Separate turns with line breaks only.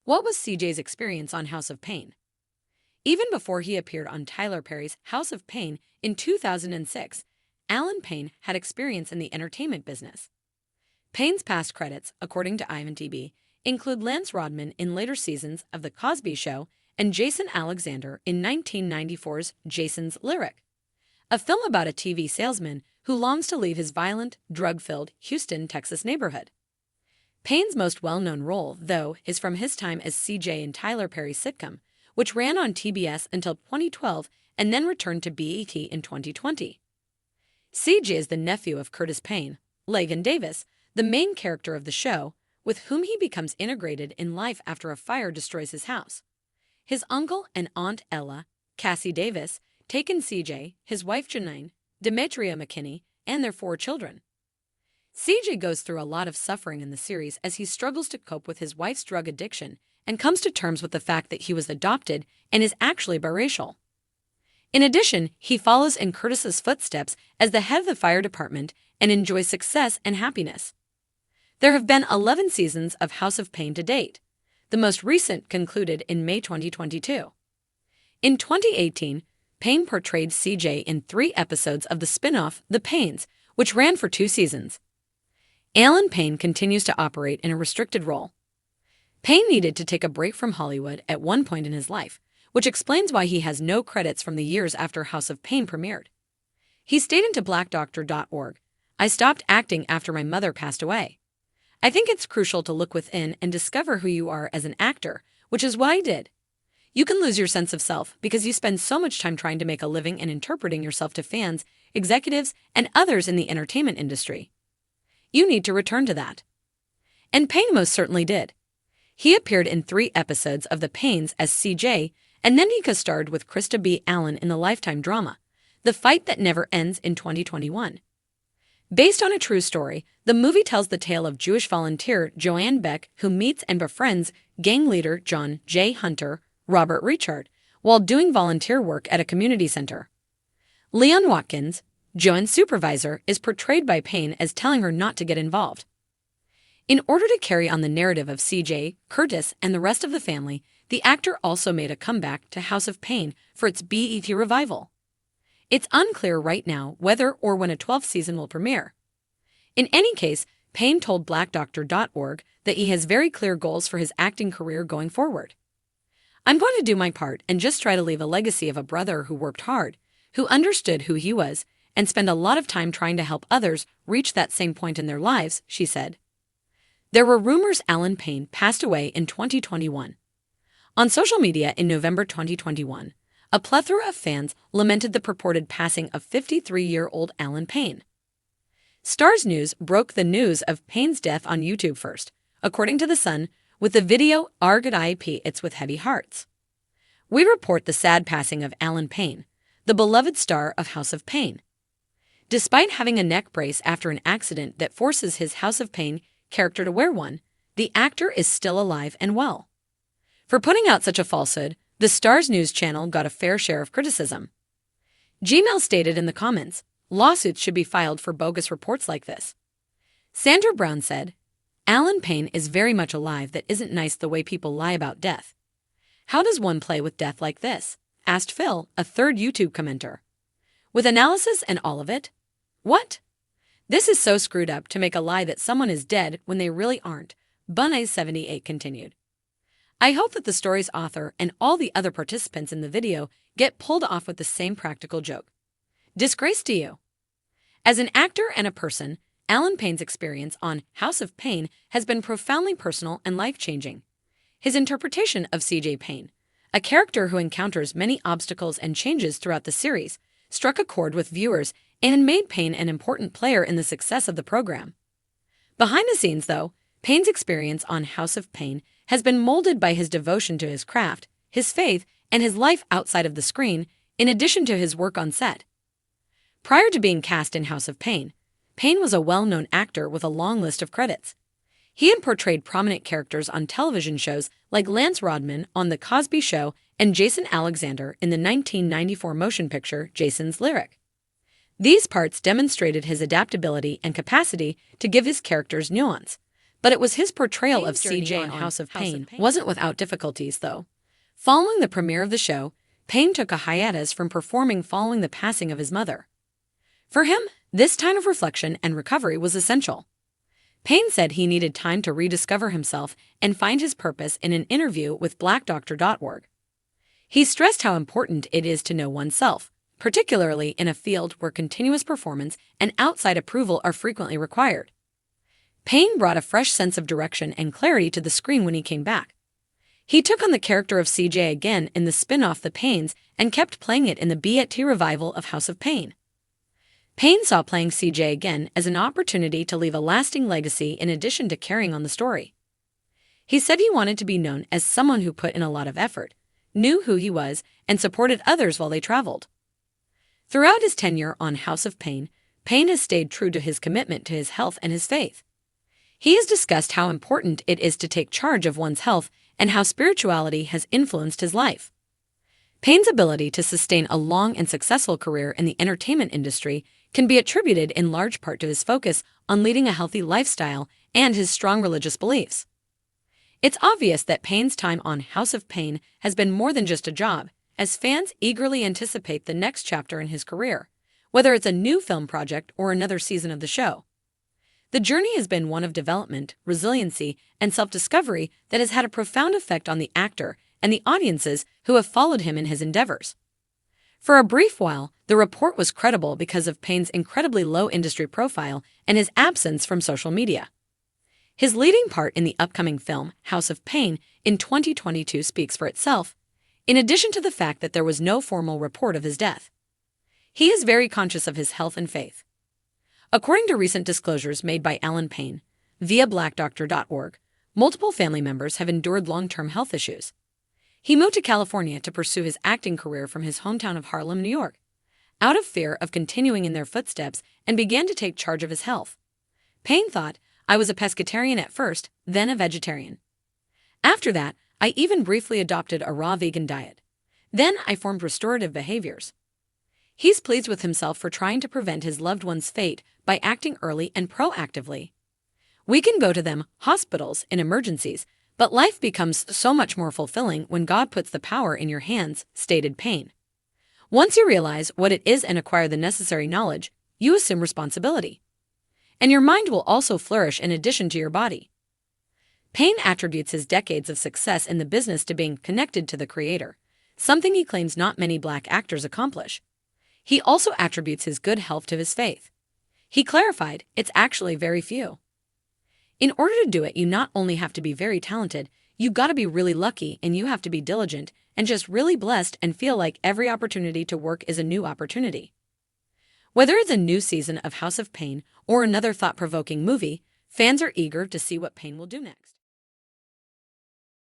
What was CJ's experience on House of Payne? Even before he appeared on Tyler Perry's House of Payne in 2006, Alan Payne had experience in the entertainment business. Payne's past credits, according to IMDb, include Lance Rodman in later seasons of The Cosby Show and Jason Alexander in 1994's Jason's Lyric, a film about a TV salesman who longs to leave his violent, drug-filled Houston, Texas neighborhood. Payne's most well-known role, though, is from his time as CJ in Tyler Perry's sitcom, which ran on TBS until 2012 and then returned to BET in 2020. CJ is the nephew of Curtis Payne, Lagan Davis, the main character of the show, with whom he becomes integrated in life after a fire destroys his house. His uncle and aunt Ella, Cassie Davis, take in CJ, his wife Janine, Demetria McKinney, and their 4 children. CJ goes through a lot of suffering in the series as he struggles to cope with his wife's drug addiction and comes to terms with the fact that he was adopted and is actually biracial. In addition, he follows in Curtis's footsteps as the head of the fire department and enjoys success and happiness. There have been 11 seasons of House of Payne to date. The most recent concluded in May 2022. In 2018, Payne portrayed CJ in 3 episodes of the spin-off The Paynes, which ran for 2 seasons. Alan Payne continues to operate in a restricted role. Payne needed to take a break from Hollywood at one point in his life, which explains why he has no credits from the years after House of Payne premiered. He stated to blackdoctor.org, "I stopped acting after my mother passed away. I think it's crucial to look within and discover who you are as an actor, which is what I did. You can lose your sense of self because you spend so much time trying to make a living and interpreting yourself to fans, executives, and others in the entertainment industry. You need to return to that." And Payne most certainly did. He appeared in 3 episodes of The Paynes as CJ, and then he co-starred with Krista B. Allen in the Lifetime drama, The Fight That Never Ends in 2021. Based on a true story, the movie tells the tale of Jewish volunteer Joanne Beck, who meets and befriends gang leader John J. Hunter, Robert Richard, while doing volunteer work at a community center. Leon Watkins, Joanne's supervisor, is portrayed by Payne as telling her not to get involved. In order to carry on the narrative of CJ, Curtis, and the rest of the family, the actor also made a comeback to House of Payne for its BET revival. It's unclear right now whether or when a 12th season will premiere. In any case, Payne told blackdoctor.org that he has very clear goals for his acting career going forward. "I'm going to do my part and just try to leave a legacy of a brother who worked hard, who understood who he was, and spend a lot of time trying to help others reach that same point in their lives," she said. There were rumors Alan Payne passed away in 2021. On social media in November 2021, a plethora of fans lamented the purported passing of 53-year-old Alan Payne. Starz News broke the news of Payne's death on YouTube first, according to The Sun, with the video "RIP It's with Heavy Hearts." We report the sad passing of Alan Payne, the beloved star of House of Payne. Despite having a neck brace after an accident that forces his House of Payne character to wear one, the actor is still alive and well. For putting out such a falsehood, the Starz News channel got a fair share of criticism. Gmail stated in the comments, "Lawsuits should be filed for bogus reports like this." Sandra Brown said, "Alan Payne is very much alive. That isn't nice the way people lie about death. How does one play with death like this?" asked Phil, a 3rd YouTube commenter. "With analysis and all of it? What? This is so screwed up to make a lie that someone is dead when they really aren't," Bunny78 continued. "I hope that the story's author and all the other participants in the video get pulled off with the same practical joke. Disgrace to you." As an actor and a person, Alan Payne's experience on House of Payne has been profoundly personal and life-changing. His interpretation of CJ Payne, a character who encounters many obstacles and changes throughout the series, struck a chord with viewers and made Payne an important player in the success of the program. Behind the scenes, though, Payne's experience on House of Payne has been molded by his devotion to his craft, his faith, and his life outside of the screen, in addition to his work on set. Prior to being cast in House of Payne, Payne was a well-known actor with a long list of credits. He had portrayed prominent characters on television shows like Lance Rodman on The Cosby Show and Jason Alexander in the 1994 motion picture Jason's Lyric. These parts demonstrated his adaptability and capacity to give his characters nuance, But it was his portrayal of
Payne's journey
CJ
on
on House of Payne
Payne
wasn't without difficulties, though. Following the premiere of the show, Payne took a hiatus from performing following the passing of his mother. For him, this time of reflection and recovery was essential. Payne said he needed time to rediscover himself and find his purpose in an interview with blackdoctor.org. He stressed how important it is to know oneself, particularly in a field where continuous performance and outside approval are frequently required. Payne brought a fresh sense of direction and clarity to the screen when he came back. He took on the character of CJ again in the spin-off The Paynes and kept playing it in the B.T. revival of House of Payne. Payne saw playing CJ again as an opportunity to leave a lasting legacy in addition to carrying on the story. He said he wanted to be known as someone who put in a lot of effort, knew who he was, and supported others while they traveled. Throughout his tenure on House of Payne, Payne has stayed true to his commitment to his health and his faith. He has discussed how important it is to take charge of one's health and how spirituality has influenced his life. Payne's ability to sustain a long and successful career in the entertainment industry can be attributed in large part to his focus on leading a healthy lifestyle and his strong religious beliefs. It's obvious that Payne's time on House of Payne has been more than just a job, as fans eagerly anticipate the next chapter in his career, whether it's a new film project or another season of the show. The journey has been one of development, resiliency, and self-discovery that has had a profound effect on the actor and the audiences who have followed him in his endeavors. For a brief while, the report was credible because of Payne's incredibly low industry profile and his absence from social media. His leading part in the upcoming film, House of Payne, in 2022 speaks for itself, in addition to the fact that there was no formal report of his death. He is very conscious of his health and faith. According to recent disclosures made by Alan Payne, via blackdoctor.org, multiple family members have endured long-term health issues. He moved to California to pursue his acting career from his hometown of Harlem, New York, out of fear of continuing in their footsteps, and began to take charge of his health. Payne thought, "I was a pescatarian at first, then a vegetarian. After that, I even briefly adopted a raw vegan diet. Then I formed restorative behaviors." He's pleased with himself for trying to prevent his loved one's fate by acting early and proactively. "We can go to them, hospitals, in emergencies, but life becomes so much more fulfilling when God puts the power in your hands," stated Payne. "Once you realize what it is and acquire the necessary knowledge, you assume responsibility. And your mind will also flourish in addition to your body." Payne attributes his decades of success in the business to being connected to the Creator, something he claims not many Black actors accomplish. He also attributes his good health to his faith. He clarified, "It's actually very few. In order to do it, you not only have to be very talented, you gotta be really lucky, and you have to be diligent and just really blessed and feel like every opportunity to work is a new opportunity." Whether it's a new season of House of Payne or another thought-provoking movie, fans are eager to see what Payne will do next.